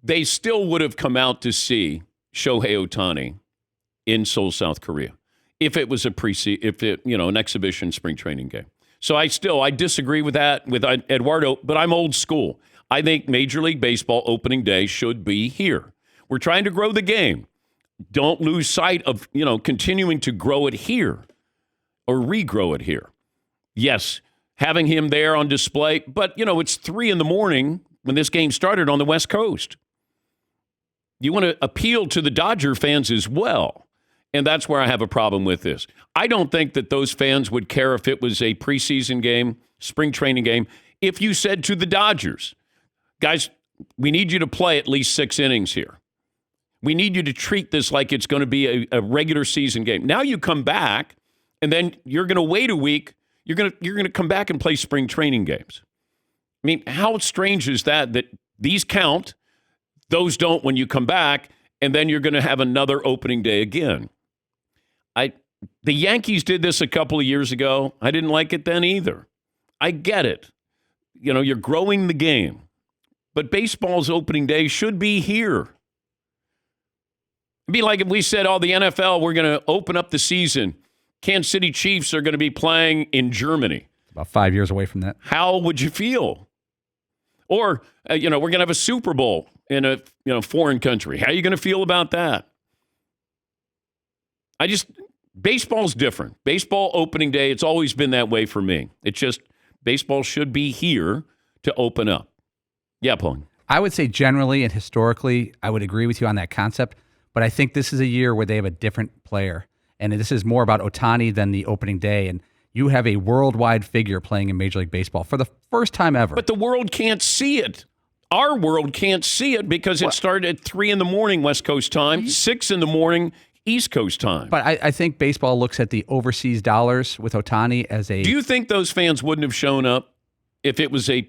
they still would have come out to see Shohei Ohtani in Seoul, South Korea, if it was an exhibition spring training game. So I disagree with that with Eduardo, but I'm old school. I think Major League Baseball opening day should be here. We're trying to grow the game. Don't lose sight of, continuing to grow it here or regrow it here. Yes, having him there on display, but, it's 3 a.m. when this game started on the West Coast. You want to appeal to the Dodger fans as well, and that's where I have a problem with this. I don't think that those fans would care if it was a preseason game, spring training game, if you said to the Dodgers, guys, we need you to play at least 6 innings here. We need you to treat this like it's going to be a regular season game. Now you come back, and then you're going to wait a week. You're going to come back and play spring training games. I mean, how strange is that these count, those don't when you come back, and then you're going to have another opening day again. The Yankees did this a couple of years ago. I didn't like it then either. I get it. You're growing the game. But baseball's opening day should be here. It'd be like if we said, the NFL, we're going to open up the season. Kansas City Chiefs are going to be playing in Germany. About 5 years away from that. How would you feel? Or, we're going to have a Super Bowl in a foreign country. How are you going to feel about that? Baseball's different. Baseball opening day, it's always been that way for me. It's just baseball should be here to open up. Yeah, Paul. I would say generally and historically, I would agree with you on that concept, but I think this is a year where they have a different player, and this is more about Ohtani than the opening day, and you have a worldwide figure playing in Major League Baseball for the first time ever. But the world can't see it. Our world can't see it because it started at 3 a.m. West Coast time, 6 a.m. East Coast time. But I think baseball looks at the overseas dollars with Ohtani as a... Do you think those fans wouldn't have shown up if it was a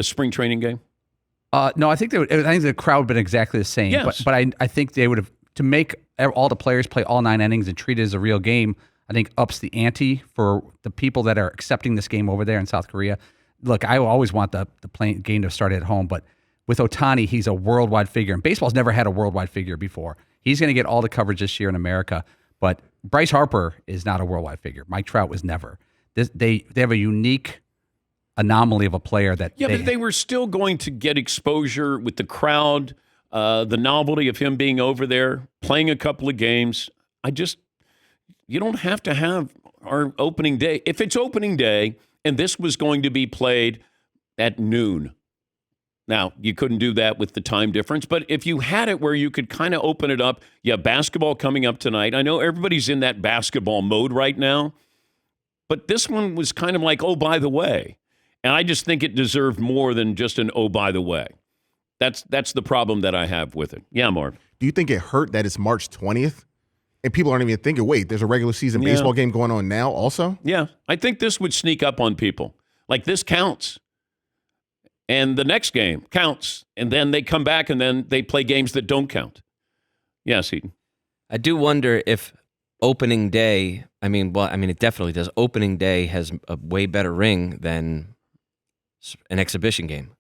spring training game? No, I think they would. I think the crowd would have been exactly the same. Yes. But I think they would have, to make all the players play all 9 innings and treat it as a real game, I think ups the ante for the people that are accepting this game over there in South Korea. Look, I always want the game to start at home, but with Ohtani, he's a worldwide figure, and baseball's never had a worldwide figure before. He's going to get all the coverage this year in America, but Bryce Harper is not a worldwide figure. Mike Trout was never. They have a unique anomaly of a player that... Yeah, but they were still going to get exposure with the crowd, the novelty of him being over there, playing a couple of games. You don't have to have our opening day. If it's opening day and this was going to be played at noon, now, you couldn't do that with the time difference, but if you had it where you could kind of open it up, basketball coming up tonight. I know everybody's in that basketball mode right now, but this one was kind of like, oh, by the way. And I just think it deserved more than just an oh, by the way. That's the problem that I have with it. Yeah, Marv. Do you think it hurt that it's March 20th? And people aren't even thinking, wait, there's a regular season baseball game going on now also? Yeah, I think this would sneak up on people. Like, this counts. And the next game counts. And then they come back and then they play games that don't count. Yes, Heaton. I do wonder if opening day, it definitely does. Opening day has a way better ring than an exhibition game.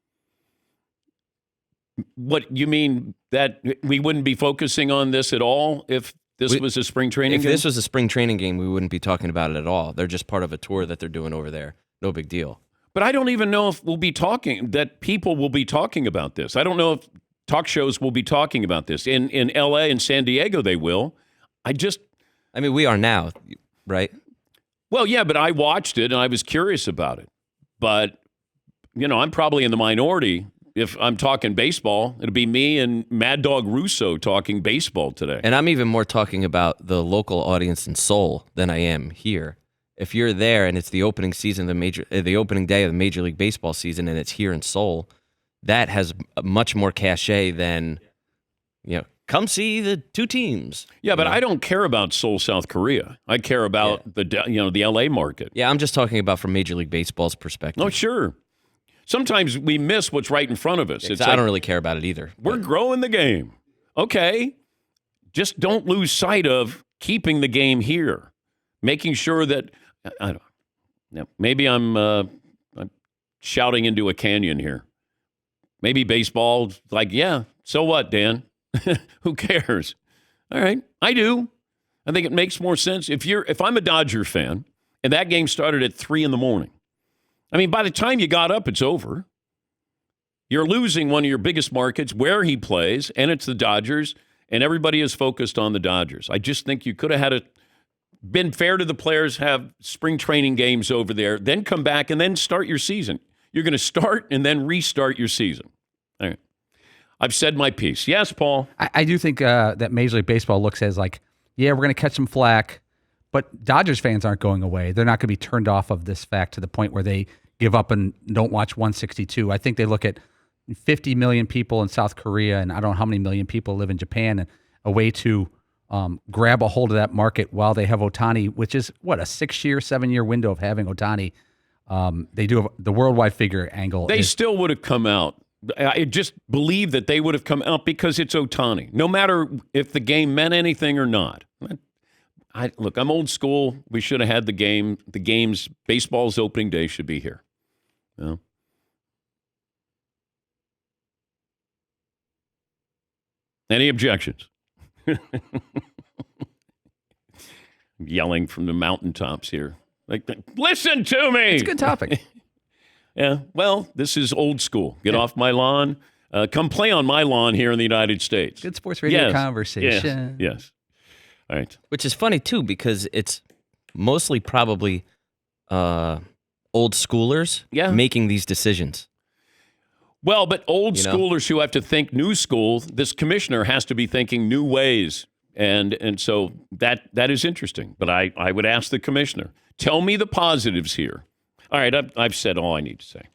What, you mean that we wouldn't be focusing on this at all if this was a spring training game? If this was a spring training game, we wouldn't be talking about it at all. They're just part of a tour that they're doing over there. No big deal. But I don't even know if people will be talking about this. I don't know if talk shows will be talking about this. In L.A. and San Diego, they will. We are now, right? Well, yeah, but I watched it and I was curious about it. But, I'm probably in the minority. If I'm talking baseball, it'll be me and Mad Dog Russo talking baseball today. And I'm even more talking about the local audience in Seoul than I am here. If you're there and it's the opening season, the opening day of the Major League Baseball season, and it's here in Seoul, that has much more cachet than, come see the two teams. Yeah, but I don't care about Seoul, South Korea. I care about the LA market. Yeah, I'm just talking about from Major League Baseball's perspective. Oh, sure. Sometimes we miss what's right in front of us. I don't really care about it either. We're growing the game. Okay. Just don't lose sight of keeping the game here. Making sure that, maybe I'm shouting into a canyon here. Maybe baseball, like, yeah, so what, Dan? Who cares? All right, I do. I think it makes more sense. If I'm a Dodger fan and that game started at 3 a.m, I mean, by the time you got up, it's over. You're losing one of your biggest markets where he plays, and it's the Dodgers, and everybody is focused on the Dodgers. I just think you could have been fair to the players, have spring training games over there, then come back and then start your season. You're going to start and then restart your season. All right. I've said my piece. Yes, Paul? I do think that Major League Baseball looks as like, yeah, we're going to catch some flack, but Dodgers fans aren't going away. They're not going to be turned off of this fact to the point where they give up and don't watch 162. I think they look at 50 million people in South Korea, and I don't know how many million people live in Japan, and a way to grab a hold of that market while they have Ohtani, which is, what, a 6-year, 7-year window of having Ohtani. They do have the worldwide figure angle. They still would have come out. I just believe that they would have come out because it's Ohtani, no matter if the game meant anything or not. Look, I'm old school. We should have had the games. Baseball's opening day should be here. You know? Any objections? Yelling from the mountaintops here. Like, listen to me. It's a good topic. Yeah, well, this is old school. Get off my lawn. Come play on my lawn here in the United States. Good sports radio conversation. Yes. All right. Which is funny, too, because it's mostly probably old schoolers making these decisions. Well, but old schoolers who have to think new school, this commissioner has to be thinking new ways. And so that is interesting. But I would ask the commissioner, tell me the positives here. All right, I've said all I need to say.